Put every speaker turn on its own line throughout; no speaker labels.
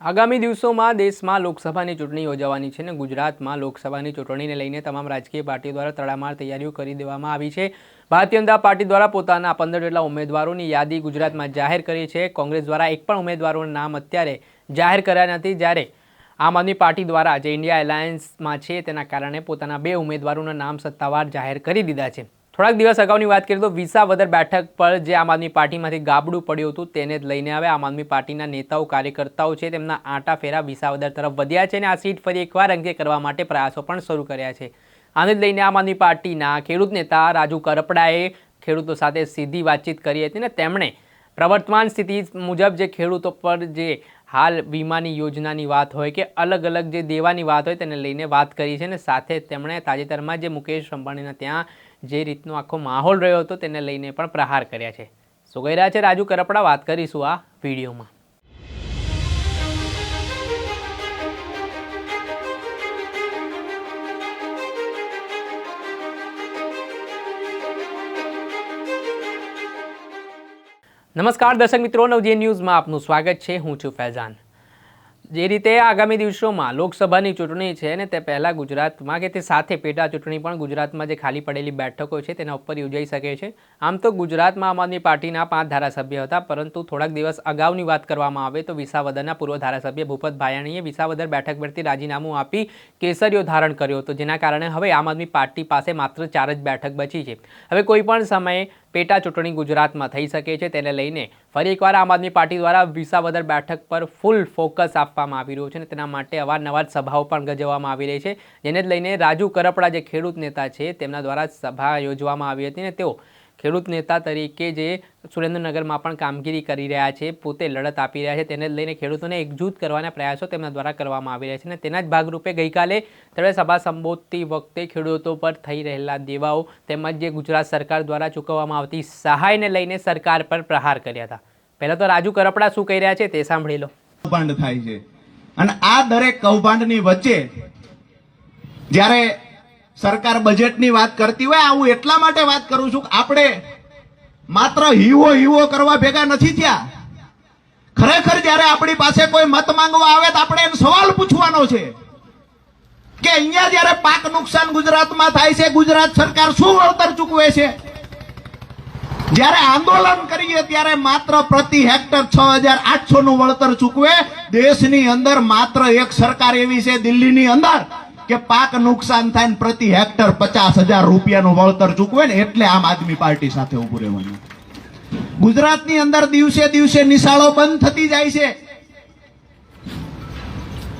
આગામી દિવસોમાં દેશમાં લોકસભાની ચૂંટણી યોજાવાની છે અને ગુજરાતમાં લોકસભાની ચૂંટણીને લઈને તમામ રાજકીય પાર્ટીઓ દ્વારા તડામાર તૈયારીઓ કરી દેવામાં આવી છે। ભારતીય જનતા પાર્ટી દ્વારા પોતાના 15 જેટલા ઉમેદવારોની યાદી ગુજરાતમાં જાહેર કરી છે। કોંગ્રેસ દ્વારા એક પણ ઉમેદવારોનું નામ અત્યારે જાહેર કર્યા નથી, જ્યારે આમ આદમી પાર્ટી દ્વારા જે ઇન્ડિયા એલાયન્સમાં છે તેના કારણે પોતાના 2 ઉમેદવારોના નામ સત્તાવાર જાહેર કરી દીધા છે। થોડાક દિવસ અગાઉની વાત કરીએ તો વિસાવદર બેઠક પર જે આમ આદમી પાર્ટીમાંથી ગાબડું પડ્યું હતું તેને જ લઈને હવે આમ આદમી પાર્ટીના નેતાઓ કાર્યકર્તાઓ છે તેમના આંટા ફેરા વિસાવદર તરફ વધ્યા છે અને આ સીટ ફરી એકવાર અંગે કરવા માટે પ્રયાસો પણ શરૂ કર્યા છે। આને જ લઈને આમ આદમી પાર્ટીના ખેડૂત નેતા રાજુ કરપડાએ ખેડૂતો સાથે સીધી વાતચીત કરી હતી અને તેમણે પ્રવર્તમાન સ્થિતિ મુજબ જે ખેડૂતો પર જે હાલ વીમાની યોજનાની વાત હોય કે અલગ અલગ જે દેવાની વાત હોય તેને લઈને વાત કરી છે અને સાથે તેમણે તાજેતરમાં જે મુકેશ અંબાણીના ત્યાં જે રીતનો આખો માહોલ રહ્યો હતો તેને લઈને પણ પ્રહાર કર્યા છે। શું કહી રહ્યા છે રાજુ કરપડા, વાત કરીશું આ વિડીયોમાં। નમસ્કાર દર્શક મિત્રો, નવજીવન ન્યૂઝમાં આપનું સ્વાગત છે। હું છું ફૈઝાન। જે રીતે આગામી દિવસોમાં લોકસભાની ચૂંટણી છે ને તે પહેલાં ગુજરાતમાં કે તે સાથે પેટા ચૂંટણી પણ ગુજરાતમાં જે ખાલી પડેલી બેઠકો છે તેના ઉપર યોજાઈ શકે છે। આમ તો ગુજરાતમાં આમ આદમી પાર્ટીના 5 ધારાસભ્ય હતા, પરંતુ થોડાક દિવસ અગાઉની વાત કરવામાં આવે તો વિસાવદરના પૂર્વ ધારાસભ્ય ભૂપત ભાયાણીએ વિસાવદર બેઠક પરથી રાજીનામું આપી કેસરીઓ ધારણ કર્યો હતો, જેના કારણે હવે આમ આદમી પાર્ટી પાસે માત્ર 4 જ બેઠક બચી છે। હવે કોઈ પણ સમયે પેટા ચૂંટણી ગુજરાતમાં થઈ શકે છે, તેને લઈને ફરી એકવાર આમ આદમી પાર્ટી દ્વારા વિસાવદર બેઠક પર ફૂલ ફોકસ આપવામાં આવી રહ્યું છે અને તેના માટે અવારનવાર સભાઓ પણ ગજવવામાં આવી રહી છે, જેને જ લઈને રાજુ કરપડા જે ખેડૂત નેતા છે તેમના દ્વારા સભા યોજવામાં આવી હતી અને તેઓ ખેડૂત નેતા તરીકે જે સુરેન્દ્રનગરમાં પણ કામગીરી કરી રહ્યા છે, પોતે લડત આપી રહ્યા છે, તેને જ લઈને ખેડૂતોને એકજૂથ કરવાના પ્રયાસો તેમના દ્વારા કરવામાં આવી રહ્યા છે અને તેના જ ભાગરૂપે ગઈકાલે તેમણે સભા સંબોધતી વખતે ખેડૂતો પર થઈ રહેલા દેવાઓ તેમજ જે ગુજરાત સરકાર દ્વારા ચૂકવવામાં આવતી સહાયને લઈને સરકાર પર પ્રહાર કર્યા હતા। પહેલા તો રાજુ કરપડા શું કહી રહ્યા છે તે સાંભળી લો।
કૌભાંડ થાય છે અને આ દરેક કૌભાંડની વચ્ચે જ્યારે સરકાર બજેટની વાત કરતી હોય, હું એટલા માટે વાત કરું છું કે આપણે માત્ર હીવો કરવા ભેગા નથી થયા। ખરેખર જ્યારે આપણી પાસે કોઈ મત માંગવા આવે તો આપણે એને સવાલ પૂછવાનો છે કે અહીંયા જ્યારે પાક નુકસાન ગુજરાતમાં થાય છે, ગુજરાત સરકાર શું વળતર ચૂકવે છે? જ્યારે આંદોલન કરીએ ત્યારે માત્ર પ્રતિ હેક્ટર 6,800 નું વળતર ચૂકવે। દેશની અંદર માત્ર એક સરકાર એવી છે દિલ્હીની અંદર કે પાક નુકસાન થાય પ્રતિ હેક્ટર 50,000 રૂપિયાનું વળતર ચૂકવે ને એટલે આમ આદમી પાર્ટી સાથે ઉભું રહેવાનું। ગુજરાતની અંદર દિવસે દિવસે નિશાળો બંધ થતી જાય છે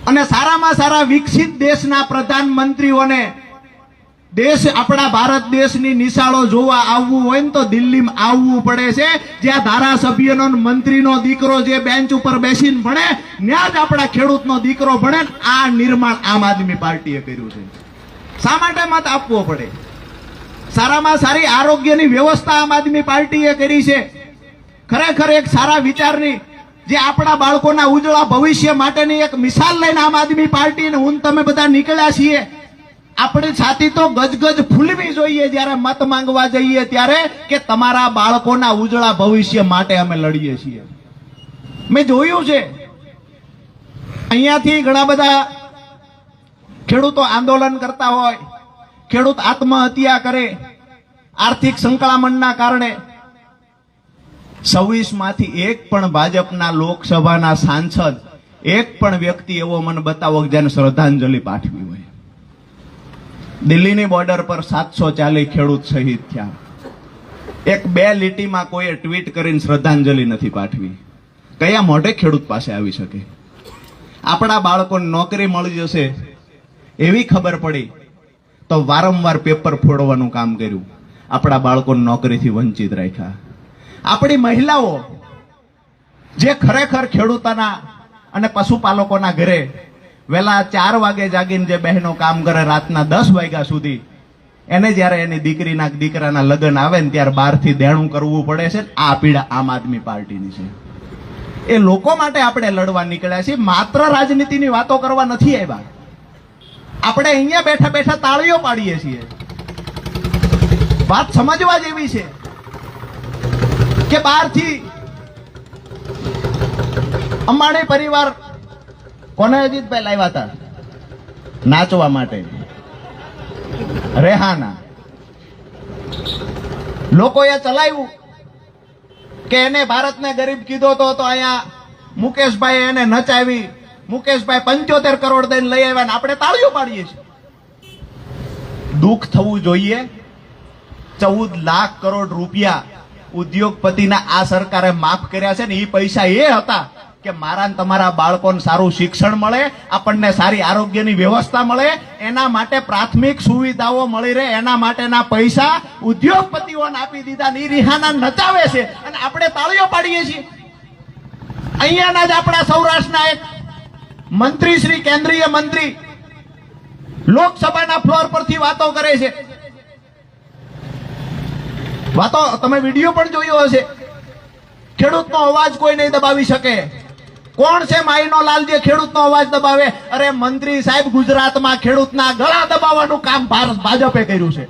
અને સારામાં સારા વિકસિત દેશના પ્રધાનમંત્રીઓને દેશ આપણા ભારત દેશની નિશાળો જોવા આવવું હોય ને તો દિલ્હીમાં આવવું પડે છે, જ્યાં ધારાસભ્યનો મંત્રીનો દીકરો જે બેન્ચ ઉપર બેસીને ભણે ત્યાં જ આપણા ખેડૂતનો દીકરો ભણે। આ નિર્માણ આમ આદમી પાર્ટીએ કર્યું છે। શા માટે મત આપવો પડે? સારામાં સારી આરોગ્યની વ્યવસ્થા આમ આદમી પાર્ટીએ કરી છે। ખરેખર એક સારા વિચારની જે આપણા બાળકોના ઉજળા ભવિષ્ય માટેની એક મિસાલ લઈને આમ આદમી પાર્ટી ને હું તમે બધા નીકળ્યા છીએ। આપણી છાતી તો ગજગજ ફૂલવી જોઈએ જ્યારે મત માંગવા જઈએ ત્યારે કે તમારા બાળકોના ઉજળા ભવિષ્ય માટે અમે લડીએ છીએ। મેં જોયું છે અહીંયાથી ઘણા બધા ખેડૂતો આંદોલન કરતા હોય, ખેડૂત આત્મહત્યા કરે આર્થિક સંકળામણના કારણે। 26 માંથી એક પણ ભાજપના લોકસભાના સાંસદ, એક પણ વ્યક્તિ એવો મને બતાવો કે જેને શ્રદ્ધાંજલિ પાઠવી હોય। દિલ્હીની બોર્ડર પર 740 ખેડૂત શહીદ થયા। એક 2 લીટીમાં કોઈએ ટ્વીટ કરીને શ્રદ્ધાંજલિ નથી પાઠવી। કયા મોઢે ખેડૂત પાસે આવી શકે? આપણા બાળકોને નોકરી મળી જશે એવી ખબર પડી તો વારંવાર પેપર ફોડવાનું કામ કર્યું, આપણા બાળકોને નોકરીથી વંચિત રાખ્યા। આપણી મહિલાઓ જે ખરેખર ખેડૂતોના અને પશુપાલકોના ઘરે વહેલા 4 વાગે જાગીને જે બહેનો કામ કરે રાતના 10 વાગ્યા સુધી, એને જ્યારે એની દીકરીના દીકરાના લગ્ન આવે ને ત્યારે બહારથી દેણું કરવું પડે છે। આ પીડા આમ આદમી પાર્ટીની છે। એ લોકો માટે આપણે લડવા નીકળ્યા છીએ, માત્ર રાજનીતિની વાતો કરવા નથી આવ્યા। આપણે અહીંયા બેઠા બેઠા તાળીઓ પાડીએ છીએ। વાત સમજવા જેવી છે કે બહારથી અંબાણી પરિવાર કોને અજીતભાઈ લાવ્યા હતા નાચવા માટે? રેહાના. લોકોએ ચલાવ્યું કે એને ભારતને ગરીબ કીધો તો અહીંયા મુકેશભાઈ એને નચાવી, મુકેશભાઈ 75 કરોડ દઈને લઈ આવ્યા ને આપણે તાળીઓ પાડીએ છીએ. દુઃખ થવું જોઈએ. 14 લાખ કરોડ રૂપિયા ઉદ્યોગપતિના આ સરકારે માફ કર્યા છે ને એ પૈસા એ હતા કે મારા ને તમારા બાળકોને સારું શિક્ષણ મળે, આપણને સારી આરોગ્યની વ્યવસ્થા મળે, એના માટે પ્રાથમિક સુવિધાઓ મળી રહે, એના માટેના પૈસા ઉદ્યોગપતિઓને આપી દીધા. ની રિહાના નચાવે છે અને આપણે તાળીઓ પાડીએ છીએ. અહીંયાના જ આપણા સૌરાષ્ટ્રના એક મંત્રી શ્રી, કેન્દ્રીય મંત્રી, લોકસભાના ફ્લોર પરથી વાતો કરે છે. વાતો તમે વિડીયો પણ જોયો હશે. ખેડૂતનો અવાજ કોઈ નહીં દબાવી શકે. કોણ છે માઈનો લાલ જે ખેડૂતનો અવાજ દબાવે? અરે મંત્રી સાહેબ, ગુજરાતમાં ખેડૂતના ગળા દબાવવાનું કામ ભાજપે કર્યું છે.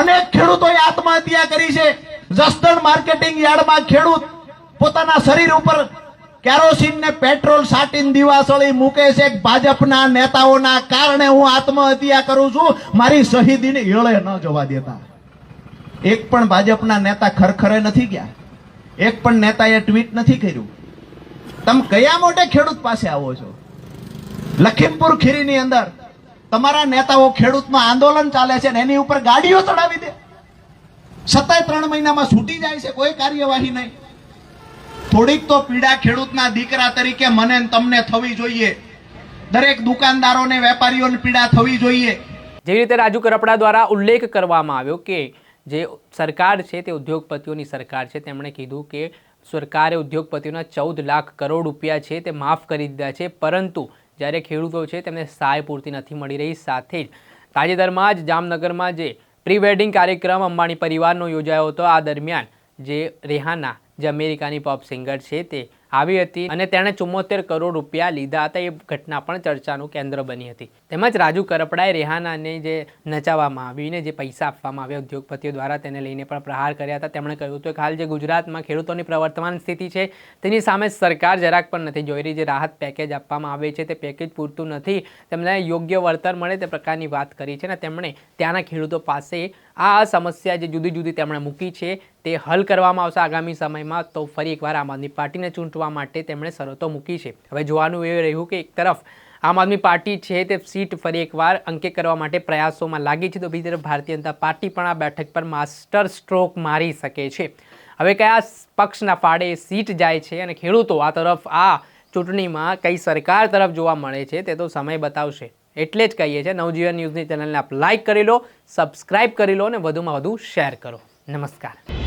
અનેક ખેડૂતોએ આત્મહત્યા કરી છે. જસદણ માર્કેટિંગ યાર્ડમાં ખેડૂત પોતાના શરીર ઉપર કેરોસીન ને પેટ્રોલ સાટીને દિવાસળી મૂકે છે. ભાજપના નેતાઓના કારણે હું આત્મહત્યા કરું છું, મારી શહીદીને હેળે ન જવા દેતા. એક પણ ભાજપના નેતા ખરખરે નથી ગયા. એક પણ નેતાએ ટ્વીટ નથી કર્યું. તમે કયા મોટે ખેડૂત પાસે આવો છો? લખીમપુર ખીરીની અંદર તમારા નેતાઓ ખેડૂતનું આંદોલન ચાલે છે ને એની ઉપર ગાડીઓ ચડાવી દે. છતાંય 3 મહિનામાં છૂટી જાય છે, કોઈ કાર્યવાહી નહીં. થોડીક તો પીડા ખેડૂતના દીકરા તરીકે મને ને તમને થવી જોઈએ. દરેક દુકાનદારોને, વેપારીઓને પીડા થવી જોઈએ.
જે રીતે રાજુ કરપડા દ્વારા ઉલ્લેખ કરવામાં આવ્યો કે જે સરકાર છે તે ઉદ્યોગપતિઓની સરકાર છે, તેમણે કીધું કે સરકારે ઉદ્યોગપતિઓના 14 લાખ કરોડ રૂપિયા છે તે માફ કરી દીધા છે, પરંતુ જ્યારે ખેડૂતો છે તેમને સહાય પૂરતી નથી મળી રહી. સાથે જ તાજેતરમાં જ જામનગરમાં જે પ્રી વેડિંગ કાર્યક્રમ અંબાણી પરિવારનો યોજાયો હતો, આ દરમિયાન જે રેહાના, જે અમેરિકાની પોપ સિંગર છે, તે આવી હતી અને તેણે 74 કરોડ રૂપિયા લીધા હતા. એ ઘટના પણ ચર્ચાનું કેન્દ્ર બની હતી. તેમજ રાજુ કરપડાએ રેહાનાને જે નચાવવામાં આવીને જે પૈસા આપવામાં આવ્યા ઉદ્યોગપતિઓ દ્વારા, તેને લઈને પણ પ્રહાર કર્યા હતા. તેમણે કહ્યું હતું કે હાલ જે ગુજરાતમાં ખેડૂતોની પ્રવર્તમાન સ્થિતિ છે તેની સામે સરકાર જરાક પણ નથી જોઈ રહી. જે રાહત પેકેજ આપવામાં આવે છે તે પેકેજ પૂરતું નથી, તેમને યોગ્ય વળતર મળે તે પ્રકારની વાત કરી છે. અને તેમણે ત્યાંના ખેડૂતો પાસે આ સમસ્યા જે જુદી જુદી તેમણે મૂકી છે તે હલ કરવામાં આવશે આગામી સમયમાં. તો ફરી એકવાર આમ આદમી પાર્ટીને ચૂંટવા માટે તેમણે શરતો મૂકી છે. હવે જોવાનું એ રહ્યું કે એક તરફ આમ આદમી પાર્ટી છે તે સીટ ફરી એકવાર અંકે કરવા માટે પ્રયાસોમાં લાગી છે, તો બીજી તરફ ભારતીય જનતા પાર્ટી પણ આ બેઠક પર માસ્ટર સ્ટ્રોક મારી શકે છે. હવે કયા પક્ષના ફાળે સીટ જાય છે અને ખેડૂતો આ તરફ આ ચૂંટણીમાં કઈ સરકાર તરફ જોવા મળે છે તે તો સમય બતાવશે. એટલે જ કહીએ છીએ નવજીવન ન્યૂઝની ચેનલને આપ લાઇક કરી લો, સબસ્ક્રાઇબ કરી લો અને વધુમાં વધુ શેર કરો. નમસ્કાર.